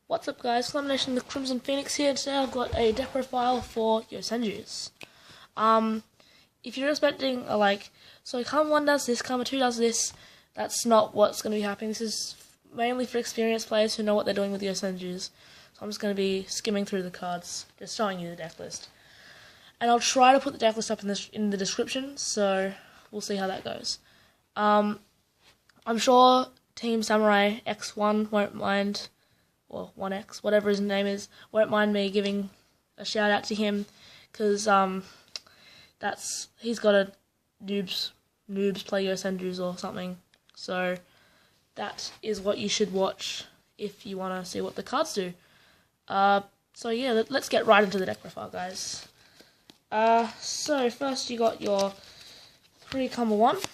What's up guys, Flamination the Crimson Phoenix here. Today I've got a deck profile for Yosenjus. If you're expecting so Karma 1 does this, Karma 2 does this, that's not what's going to be happening. This is mainly for experienced players who know what they're doing with Yosenjus. So I'm just going to be skimming through the cards, just showing you the deck list. And I'll try to put the deck list up in the description, so we'll see how that goes. I'm sure Team Samurai X1 won't mind, or 1X, whatever his name is, won't mind me giving a shout out to him, because he's got a noobs play Yosenjus or something, so that is what you should watch if you want to see what the cards do. So yeah, let's get right into the deck profile, guys. So first you got your 3-1.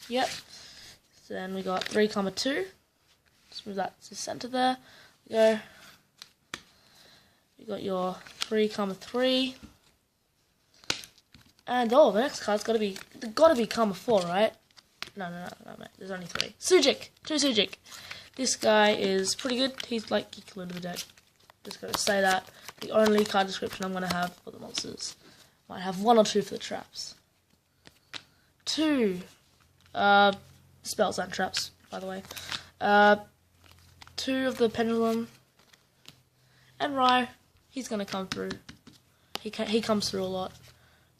Yep. Then we got 3-2. Just move that to the center there. We go. You got your 3-3. And the next card's gotta be Karma 4, right? No, mate. There's only 3. Tsujik! 2 Tsujik. This guy is pretty good. He's like equivalent to the deck. Just gonna say that. The only card description I'm gonna have for the monsters. Might have 1 or 2 for the traps. 2 spells and traps, by the way. 2 of the pendulum. And Rio, he's gonna come through. He comes through a lot.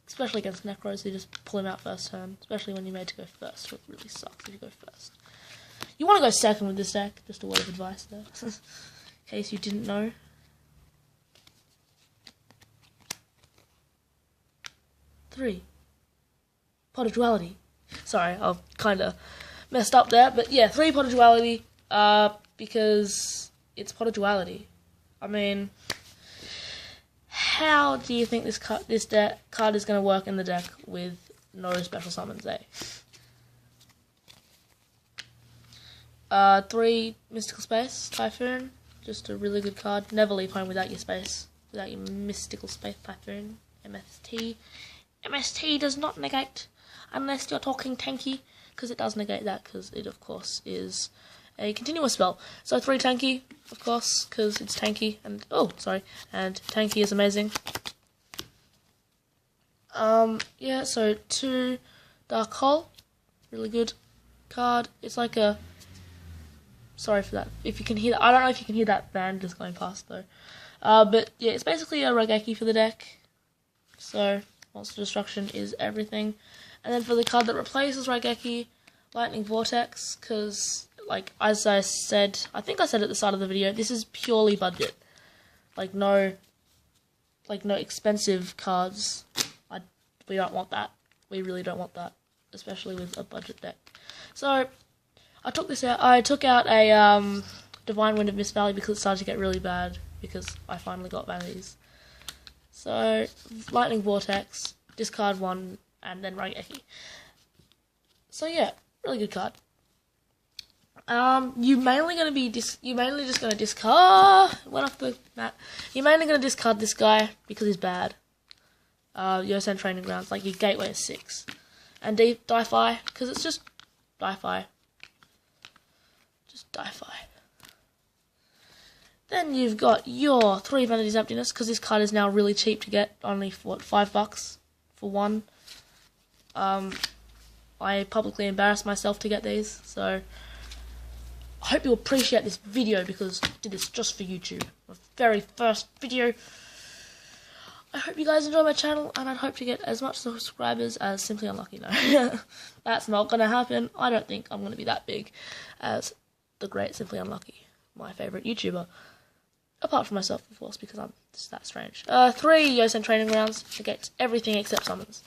Especially against Necros, you just pull him out first turn. Especially when you're made to go first. It really sucks if you go first. You want to go second with this deck. Just a word of advice there. In case you didn't know. 3. Pot of Duality. Sorry, I've kind of messed up there. But yeah, 3 Pot of Duality. Because it's Pot of Duality. I mean, how do you think this card is going to work in the deck with no special summons, eh? 3 Mystical Space, Typhoon. Just a really good card. Never leave home without your space. Without your Mystical Space Typhoon. MST. MST does not negate unless you're talking tanky, because it does negate that, because it of course is a continuous spell. So 3 tanky, of course, because it's tanky, and and tanky is amazing. Yeah, so 2 Dark Hole, really good card. It's like a, sorry for that, if you can hear that, I don't know if you can hear that band just going past though. But yeah, it's basically a Raigeki for the deck, so Monster Destruction is everything. And then for the card that replaces Raigeki, Lightning Vortex, because as I said, I think I said at the start of the video, this is purely budget. No expensive cards. We don't want that. We really don't want that, especially with a budget deck. So I took this out. I took out a Divine Wind of Mist Valley because it started to get really bad because I finally got vanities. So Lightning Vortex, discard 1, and then Raigeki. So yeah, really good card. You're mainly just gonna discard. Went off the mat. You're mainly gonna discard this guy because he's bad. Yosen Training Grounds, your Gateway is 6, and Di-Fi because it's just Di-Fi. Just Di-Fi. Then you've got your 3 Vanity's Emptiness, because this card is now really cheap to get, only for what, $5 for 1. I publicly embarrassed myself to get these, so I hope you appreciate this video because I did this just for YouTube. My very first video. I hope you guys enjoy my channel, and I'd hope to get as much subscribers as Simply Unlucky. No, that's not going to happen. I don't think I'm going to be that big as the great Simply Unlucky, my favourite YouTuber. Apart from myself, of course, because I'm just that strange. 3 Yosen Training Grounds against everything except summons.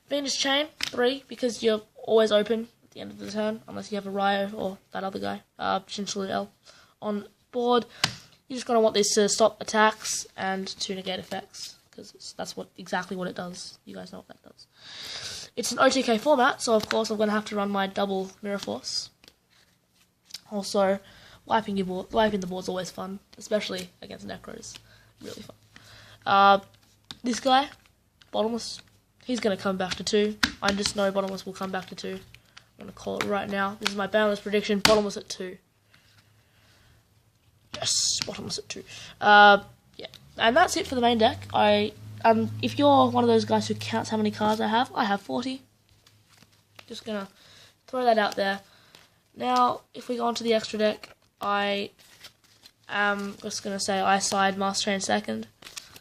Venus Chain, 3, because you're always open at the end of the turn, unless you have a Rio or that other guy, Shinchu on board. You're just going to want this to stop attacks and to negate effects, because that's exactly what it does. You guys know what that does. It's an OTK format, so of course I'm going to have to run my double Mirror Force. Also, wiping the board's always fun, especially against Necros. Really fun. This guy, Bottomless, he's going to come back to 2. I just know Bottomless will come back to 2. I'm going to call it right now. This is my bottomless prediction. Bottomless at 2. Yes, bottomless at 2. Yeah, and that's it for the main deck. If you're one of those guys who counts how many cards I have 40. Just gonna throw that out there. Now, if we go on to the extra deck, I am just gonna say I side Master Chain second,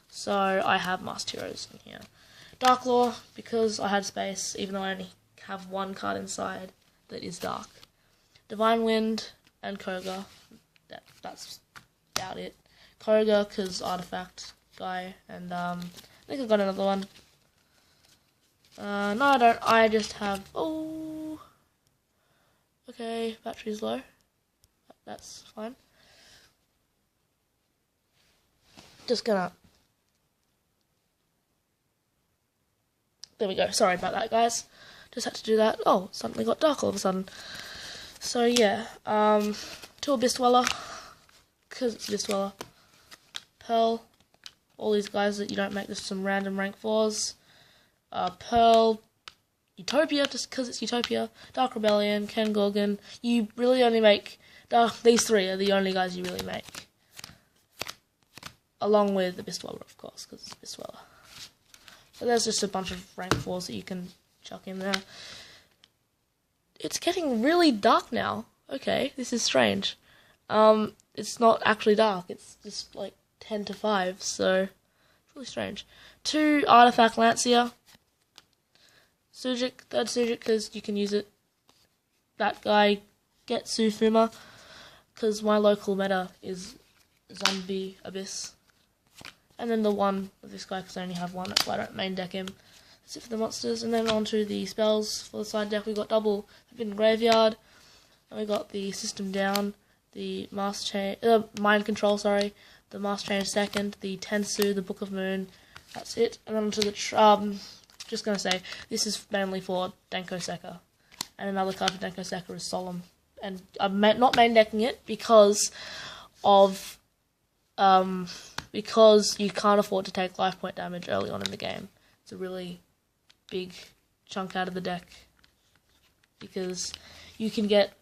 so I have Master Heroes in here. Dark Law, because I had space, even though I only have one card inside that is dark. Divine Wind and Koga. That's about it. Koga, because Artifact guy, and I think I've got another one. No, I don't. I just have. Oh, okay. Battery's low. That's fine. Just gonna. There we go. Sorry about that, guys. Just had to do that. Oh, suddenly got dark all of a sudden. So yeah, 2 Abyss Dweller, because it's Abyss Dweller. Pearl, all these guys that you don't make, just some random rank 4s. Pearl, Utopia, just because it's Utopia. Dark Rebellion, Ken Gorgon. You really only make these 3 are the only guys you really make, along with Abyss Dweller, of course, because it's Abyss Dweller. So there's just a bunch of rank 4s that you can chuck in there. It's getting really dark now. Okay, this is strange. It's not actually dark. It's just like 10 to 5, so it's really strange. 2 Artifact Lancia. Tsujik, 3rd Tsujik, because you can use it. That guy, Getsu Fuma, because my local meta is Zombie Abyss. And then the one of this guy, because I only have one, that's why I don't main deck him. That's it for the monsters. And then on to the spells for the side deck. We got double Forbidden Graveyard, and we got the System Down, the Master Chain, Mind Control, sorry, the Master Chain second, the Tensu, the Book of Moon. That's it. And then onto the just gonna say this is mainly for Denko Sekka, and another card for Denko Sekka is Solemn. And I'm not main decking it because of because you can't afford to take life point damage early on in the game. It's a really big chunk out of the deck because you can get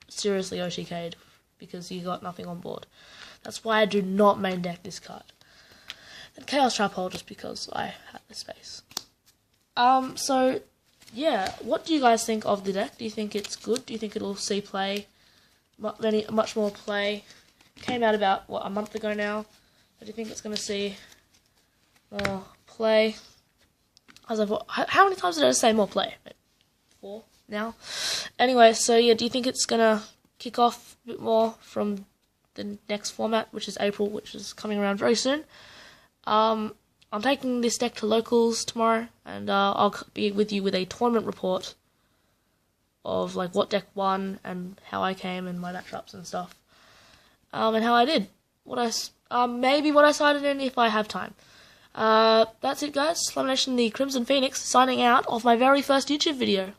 seriously OTK'd because you got nothing on board. That's why I do not main deck this card. And Chaos Trap Hole just because I have the space. So yeah, what do you guys think of the deck? Do you think it's good? Do you think it'll see play? Much more play? Came out about, a month ago now. Do you think it's going to see more play? How many times did I say more play? 4 now? Anyway, so yeah, do you think it's going to kick off a bit more from the next format, which is April, which is coming around very soon? I'm taking this deck to locals tomorrow, and I'll be with you with a tournament report of like what deck won and how I came and my matchups and stuff, and how I did. Maybe what I sided in if I have time. That's it, guys. Slamination the Crimson Phoenix signing out of my very first YouTube video.